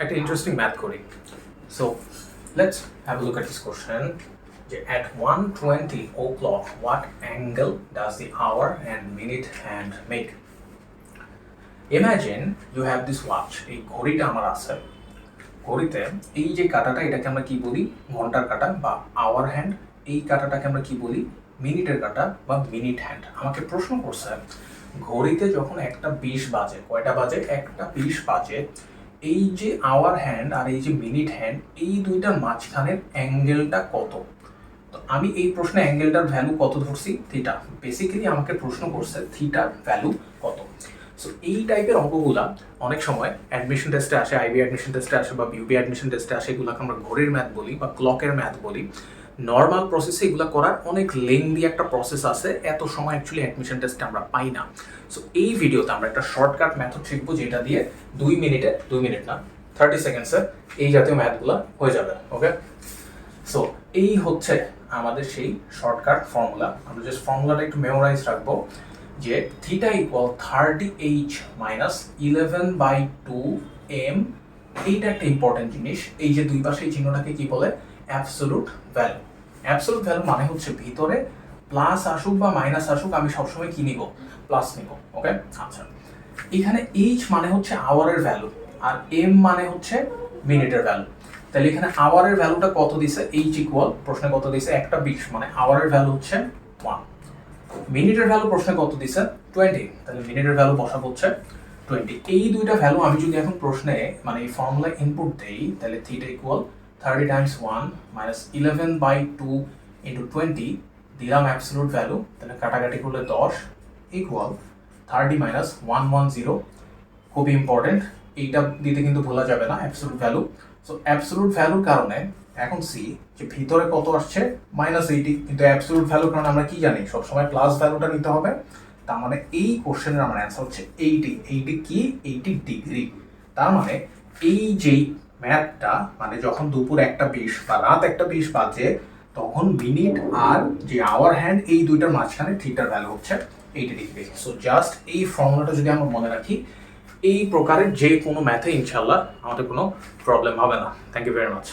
একটা interesting math করি। So let's have a look at this question. At 1:20 o'clock, what angle does the hour and minute hand make? Imagine you have this watch. এই ঘড়িটা আমার আছে। ঘড়িতে এই যে কাঁটাটা এটাকে আমরা কি বলি? ঘন্টার কাঁটা বা আওয়ার হ্যান্ড। এই কাঁটাটাকে আমরা কি বলি? মিনিটের কাঁটা বা মিনিট হ্যান্ড। আমাকে প্রশ্ন করছে ঘড়িতে যখন 1:20 বাজে, কয়টা বাজে? 1:20 বাজে, এই যে আওয়ার হ্যান্ড আর এই যে মিনিট হ্যান্ড, এই দুইটার মাঝখানের অ্যাঙ্গেলটা কত? তো আমি এই প্রশ্নে অ্যাঙ্গেলটার ভ্যালু কত ধরছি? থিটা। বেসিক্যালি আমাকে প্রশ্ন করছে থিটার ভ্যালু কত। সো এই টাইপের অঙ্কগুলা অনেক সময় অ্যাডমিশন টেস্টে আসে, আইবি অ্যাডমিশন টেস্টে আসে বা বিউপি অ্যাডমিশন টেস্টে আসে। এগুলোকে আমরা ঘড়ির ম্যাথ বলি বা ক্লকের ম্যাথ বলি। নর্মাল প্রসেসে এগুলো করার অনেক লেন্দি একটা প্রসেস আছে, এত সময় অ্যাকচুয়ালি অ্যাডমিশন টেস্টে আমরা পাই না। সো এই ভিডিওতে আমরা একটা শর্টকাট মেথড শিখবো, যেটা দিয়ে 2 মিনিট না 30 সেকেন্ডসে এই জাতীয় ম্যাথগুলো হয়ে যাবে। ওকে, সো এই হচ্ছে আমাদের সেই শর্টকাট ফর্মুলা। আমরা জাস্ট ফর্মুলাটা একটু মেমোরাইজ রাখবো যে theta equal 30h minus 11/2m। এইটা একটা ইম্পর্টেন্ট জিনিস। এই যে দুই পাশে এই চিহ্নটাকে কি বলে? Absolute value. অ্যাবসোলুট ভ্যালু মানে হচ্ছে ভিতরে প্লাস আসুক বা মাইনাস আসুক, আমি সবসময় কি নিব? প্লাস নিব। ওকে, আচ্ছা। এখানে এইচ মানে হচ্ছে আওয়ারের ভ্যালু আর এম মানে হচ্ছে মিনিটের ভ্যালু। তাহলে এখানে আওয়ারের ভ্যালুটা কত দিছে? এইচ ইকুয়াল, প্রশ্নে কত দিছে? 1:20, মানে আওয়ারের ভ্যালু হচ্ছে 1। মিনিটের ভ্যালু প্রশ্নে কত দিছে? 20। তাহলে মিনিটের ভ্যালু বসাবো হচ্ছে 20। এই দুইটা ভ্যালু আমি যদি এখন প্রশ্নে মানে এই ফর্মুলা ইনপুট দেই, তাহলে theta equal 30 Times 1 minus 11/2 into 20 দিলাম অ্যাবসোলুট ভ্যালু, তাহলে কাটাকাটি করলে 10 ইকুয়াল 30 মাইনাস 110। খুবই ইম্পর্টেন্ট, এইটা দিতে কিন্তু ভোলা যাবে না অ্যাবসোলুট ভ্যালু। সো অ্যাবসোলুট ভ্যালুর কারণে এখন সি যে ভিতরে কত আসছে? -80। কিন্তু অ্যাবসোলুট ভ্যালুর কারণে আমরা কি জানি? সবসময় প্লাস ভ্যালুটা নিতে হবে। তার মানে এই কোশ্চেনের আমার অ্যান্সার হচ্ছে 80। 80 কি? 80 ডিগ্রি। তার মানে এই যেই ম্যাথটা, মানে যখন দুপুর 1:20 বা রাত 1:20 বাজে, তখন মিনিট আর যে আওয়ার হ্যান্ড, এই দুইটার মাঝখানে থিটার ভ্যালু হচ্ছে 80 ডিগ্রি। সো জাস্ট এই ফর্মুলাটা যদি আমরা মনে রাখি, এই প্রকারের যে কোনো ম্যাথে ইনশাল্লাহ আমাদের কোনো প্রবলেম হবে না। Thank you very much.